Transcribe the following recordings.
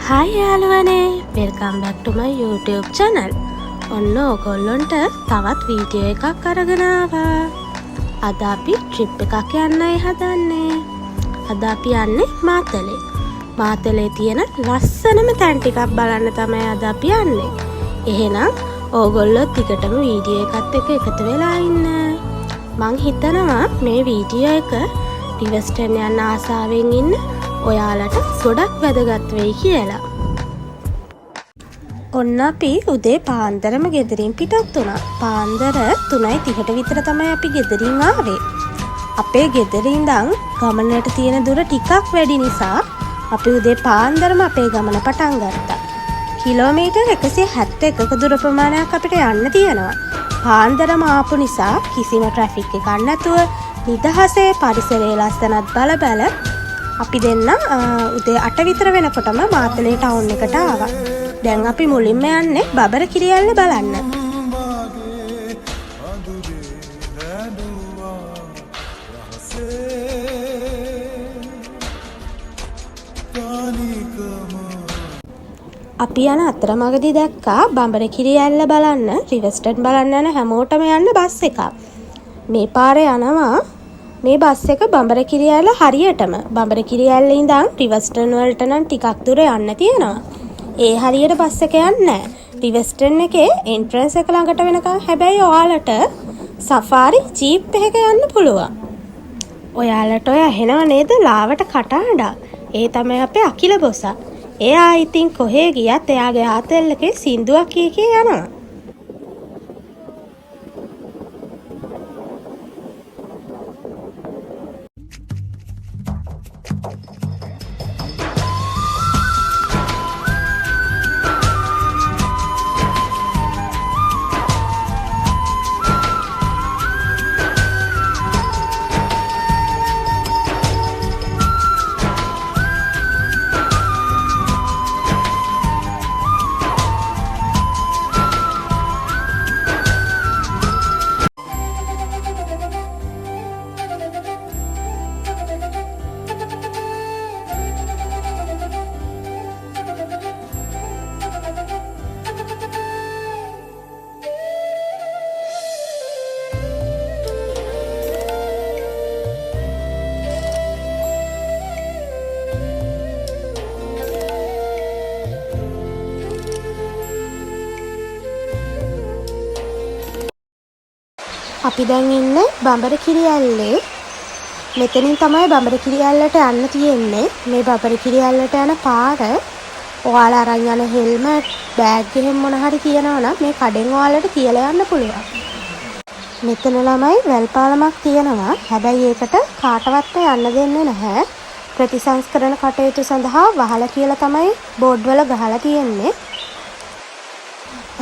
Hi යාළුවනේ, welcome back to my YouTube channel. ඔන්න ඔයගොල්ලන්ට තවත් වීඩියෝ එකක් අරගෙන ආවා. අද අපි ට්‍රිප් එකක් යන්නයි හදන්නේ. අද අපි යන්නේ මාතලේ. මාතලේ තියෙන ලස්සනම තැන් ටිකක් බලන්න තමයි අද අපි යන්නේ. එහෙනම් ඕගොල්ලෝ ටිකටම වීඩියෝ එකත් එක්ක එකතු වෙලා ඉන්න. මං හිතනවා මේ වීඩියෝ එක රිවර්ස්ටන් යන්න ආසාවෙන් ඉන්න ඔයාලට ගොඩක් වැදගත් වෙයි කියලා. ඔන්න අපි උදේ පාන්දරම ගෙදරින් පිටත් වුණා. පාන්දර 3:30ට විතර තමයි අපි ගෙදරින් ආවේ. අපේ ගෙදරින් ඉඳන් ගමනට තියෙන දුර ටිකක් වැඩි නිසා අපි උදේ පාන්දරම අපේ ගමන පටන් ගත්තා. කිලෝමීටර් 171ක දුර ප්‍රමාණයක් අපිට යන්න තියෙනවා. පාන්දරම ආපු නිසා කිසිම ට්‍රැෆික් එකක් නැතුව නිදහසේ පරිසරයේ ලස්සනත් බල අපි දෙන්න උදේ 8 විතර වෙනකොටම මාතලේ ටවුන් එකට ආවා. දැන් අපි මුලින්ම යන්නේ බබර කිරියැල්ල බලන්න. අපි යන අතරමඟදී දැක්කා බඹර කිරියැල්ල බලන්න රිවර්ස්ටන් බලන්න යන හැමෝටම යන්න බස් එකක්. මේ පාරේ යනවා මේ බස් එක බඹර කිරියැල්ල හරියටම බඹර කිරියැල්ල ඉඳන් රිවර්ස්ටන් වලට නම් ටිකක් දුර යන්න තියෙනවා. ඒ හරියට බස් එක යන්නේ නැහැ. රිවර්ස්ටන් එකේ එන්ට්‍රන්ස් එක ළඟට වෙනකන් හැබැයි ඔයාලට සෆාරි ජීප් එකක යන්න පුළුවන්. ඔයාලට ඔය ඇහෙනව නේද ලාවට කටහඬක්? ඒ තමයි අපේ අකිල බොසා. එයා ඉතින් කොහේ ගියත් එයාගේ ආතල් එකේ සින්දුවක් කී යනවා. අපි දැන් ඉන්නේ බඹර කිරියැල්ලේ. මෙතනින් තමයි බඹර කිරියැල්ලට යන්න තියෙන්නේ. මේ බඹර කිරියැල්ලට යන පාර ඔයාලා අරන් යන හෙල්මට්, බෑග් එහෙම මොන හරි තියෙනවා නම් මේ කඩෙන් ඔයාලට කියලා යන්න පුළුවන්. මෙතන ළමයි වැල් පාලමක් තියෙනවා. හැබැයි ඒකට කාටවත් යන්න දෙන්නේ නැහැ. ප්‍රතිසංස්කරණ කටයුතු සඳහා වහලා කියලා තමයි බෝඩ් වල ගහලා තියෙන්නේ.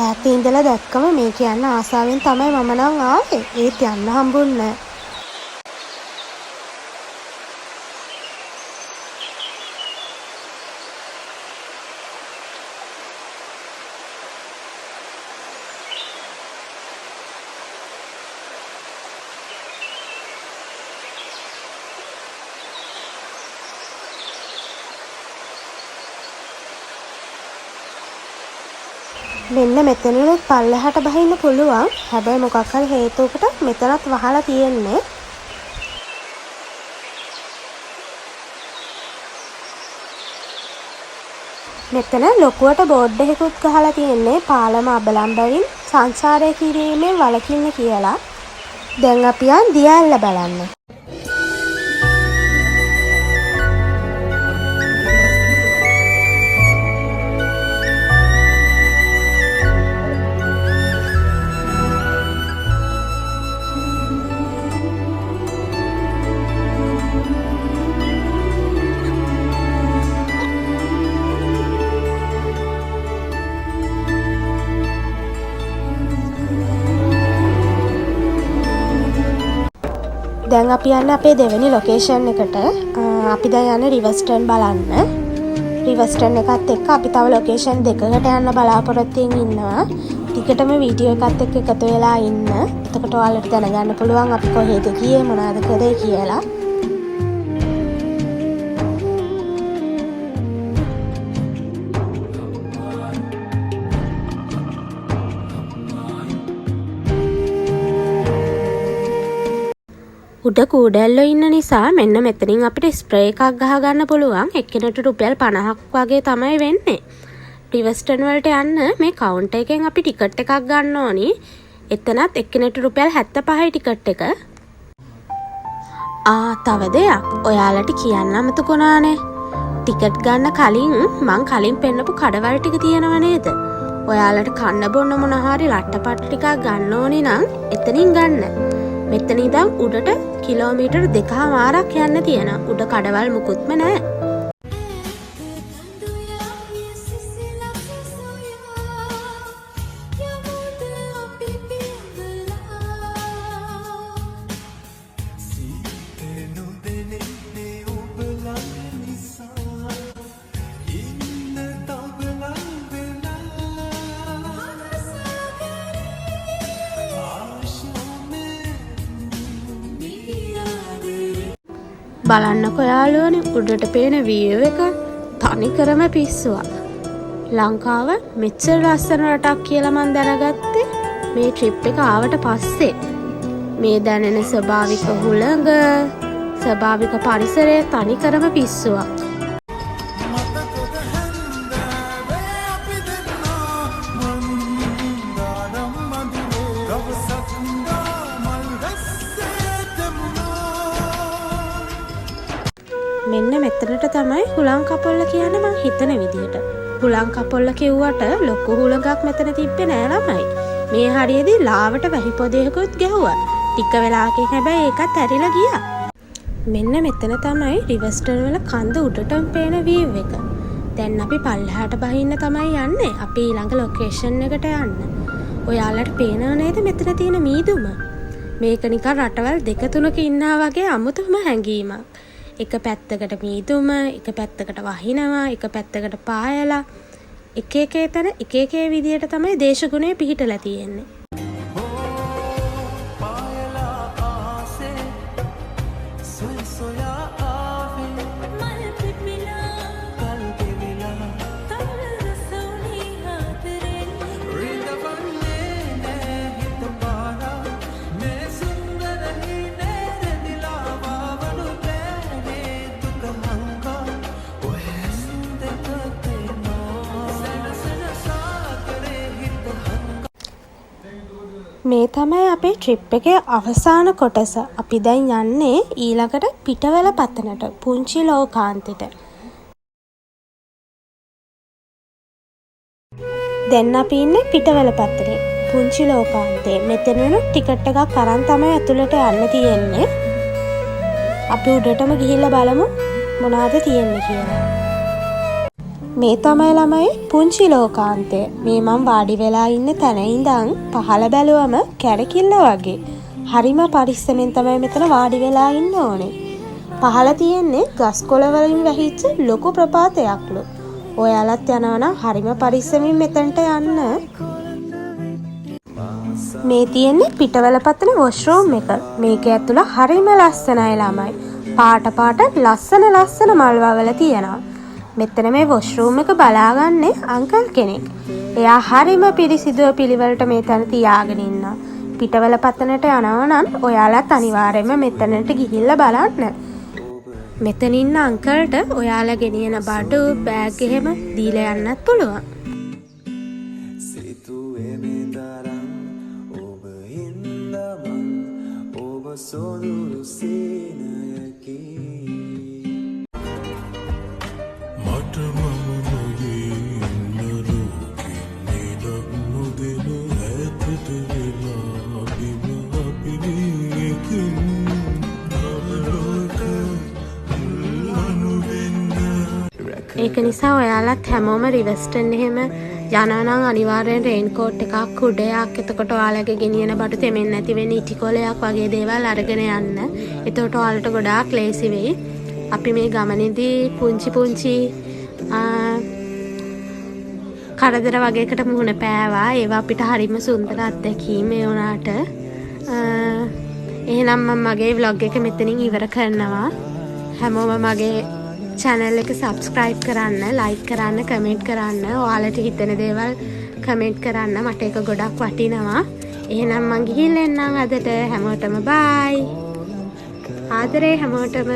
ඈත ඉඳලා දැක්කම මේ කියන්න ආසාවෙන් තමයි මම නම් ආවේ. ඒත් යන්න හම්බුන්නේ නැහැ. මෙන්න මෙතනලුත් පල්ලෙහාට බහින්න පුළුවන්. හැබැයි මොකක් හරි හේතුවකට මෙතනත් වහලා තියෙන්නේ. මෙතන ලොකුවට බෝඩ් එකකුත් ගහලා තියෙන්නේ පාලම අබලන් බැවින් සංචාරය කිරීමෙන් වළකින්න කියලා. දැන් අපි යන් දියැල්ල බලන්න. දැන් අපි යන්නේ අපේ දෙවෙනි ලොකේෂන් එකට. අපි දැන් යන්නේ රිවර්ස්ටන් බලන්න. රිවර්ස්ටන් එකත් එක්ක අපි තව ලොකේෂන් දෙකකට යන්න බලාපොරොත්තුෙන් ඉන්නවා. ටිකටම වීඩියෝ එකත් එක්ක එකතු වෙලා ඉන්න. එතකොට ඔයාලට දැනගන්න පුළුවන් අපි කොහෙද ගියේ මොනවද කරේ කියලා. උඩ කූඩැල්ලෝ ඉන්න නිසා මෙන්න මෙතනින් අපිට ස්ප්‍රේ එකක් ගහගන්න පුළුවන්. එක්කෙනෙකුට රුපියල් 50ක් වගේ තමයි වෙන්නේ. රිවර්ස්ටන් වලට යන්න මේ කවුන්ටර් එකෙන් අපි ටිකට් එකක් ගන්න ඕනි. එතනත් එක්කෙනෙකුට රුපියල් 75යි ටිකට් එක. තව දෙයක් ඔයාලට කියන්න අමතකුණානේ. ටිකට් ගන්න කලින් මං කලින් පෙන්නපු කඩවල් ටික තියෙනව නේද? ඔයාලට කන්න බොන්න මොන හරි ලට්ටපට් ටිකක් ගන්න ඕනි නම් එතනින් ගන්න. මෙතන ඉඳන් උඩට කිලෝමීටර් 2.5ක් යන්න තියෙනවා. උඩ කඩවල් මුකුත්ම නැහැ. බලන්නකො යාළුවනේ උඩට පේන view එක තනිකරම පිස්සුවක්. ලංකාව මෙච්චර ලස්සන රටක් කියලා මම දැනගත්තේ මේ ට්‍රිප් එක ආවට පස්සේ. මේ දැනෙන ස්වභාවික හුළඟ, ස්වභාවික පරිසරය තනිකරම පිස්සුවක්. මෙන්න මෙතනට තමයි හුලං කපොල්ල කියන්නේ මං හිතන විදිහට. හුලං කපොල්ල කිව්වට ලොකු හුලඟක් මෙතන තිබ්බේ නෑ ළමයි. මේ හරියේදී ලාවට වැහි පොදයකුත් ගැහුවා. ටික වෙලාවකින් හැබැයි ඒකත් ඇරිලා ගියා. මෙන්න මෙතන තමයි රිවර්ස්ටන් වල කන්ද උඩටම පේන view එක. දැන් අපි පල්ලෙහාට බහින්න තමයි යන්නේ. අපි ඊළඟ ලොකේෂන් එකට යන්න. ඔයාලට පේනව නේද මෙතන තියෙන මීදුම? මේක නිකන් රටවල් දෙක තුනක ඉන්නා වගේ අමුතුම හැඟීමක්. එක පැත්තකට මීදුම, එක පැත්තකට වහිනවා, එක පැත්තකට පායලා, එක තැන එක විදියට තමයි දේශගුණය පිහිටලා තියෙන්නේ. මේ තමයි අපේ ට්‍රිප් එකේ අවසාන කොටස. අපි දැන් යන්නේ ඊළඟට පිටවල පතනට, පුංචි ලෝකාන්තෙට. දැන් අපි ඉන්නේ පිටවල පතනේ, පුංචි ලෝකාන්තේ. මෙතනන ටිකට් එකක් අරන් තමයි ඇතුළට යන්න තියෙන්නේ. අපි උඩටම ගිහිල්ලා බලමු මොනවද තියෙන්නේ කියලා. මේ තමයි ළමයි පුංචි ලෝකාන්තය. මේ මම වාඩි වෙලා ඉන්න තැන ඉඳන් පහළ බැලුවම කැරකිල්ල වගේ. හරිම පරිස්සමෙන් තමයි මෙතන වාඩි වෙලා ඉන්න ඕනේ. පහළ තියෙන්නේ ගස් කොළ වලින් වැහිච්ච ලොකු ප්‍රපාතයක්ලු. ඔයාලත් යනවා නම් හරිම පරිස්සමින් මෙතනට යන්න. මේ තියෙන්නේ පිටවල පතන වොෂ්රූම් එක. මේක ඇතුළ හරිම ලස්සනයි ළමයි. පාට ලස්සන මල් වවල තියෙනවා. මෙතන මේ වොෂ්රූම් එක බලාගන්නේ අංකල් කෙනෙක්. එයා හරිම පිරිසිදුව පිළිවෙලට මේ තැන තියාගෙන ඉන්නවා. පිටවල පතනට යනවා නම් ඔයාලත් අනිවාර්යයෙන්ම මෙතනට ගිහිල්ලා බලන්න. මෙතන ඉන්න අංකල්ට ඔයාලා ගෙනියන බඩු, බෑග් එහෙම දීලා යන්නත් පුළුවන්. ඒක නිසා ඔයාලත් හැමෝම රිවර්ස්ටන් එහෙම යනවා නම් අනිවාර්යෙන් රේන්කෝට් එකක්, කුඩයක්, එතකොට ඔයාලගේ ගෙනියන බඩු තෙමෙන්නේ නැති වෙන ඉටිකොලයක් වගේ දේවල් අරගෙන යන්න. එතකොට ඔයාලට ගොඩාක් ලේසි වෙයි. අපි මේ ගමනේදී පුංචි කරදර වගේකට මුහුණ පෑවා. ඒවා අපිට හරිම සුන්දර අත්දැකීම් ඒ වුණාට. එහෙනම් මම මගේ vlog එක මෙතනින් ඉවර කරනවා. හැමෝම මගේ channel එක subscribe කරන්න, like කරන්න, comment කරන්න. ඔයාලට හිතෙන දේවල් comment කරන්න. මට ඒක ගොඩක් වටිනවා. එහෙනම් මං ගිහින් එන්නම් අදට. හැමෝටම bye. ආදරේ හැමෝටම.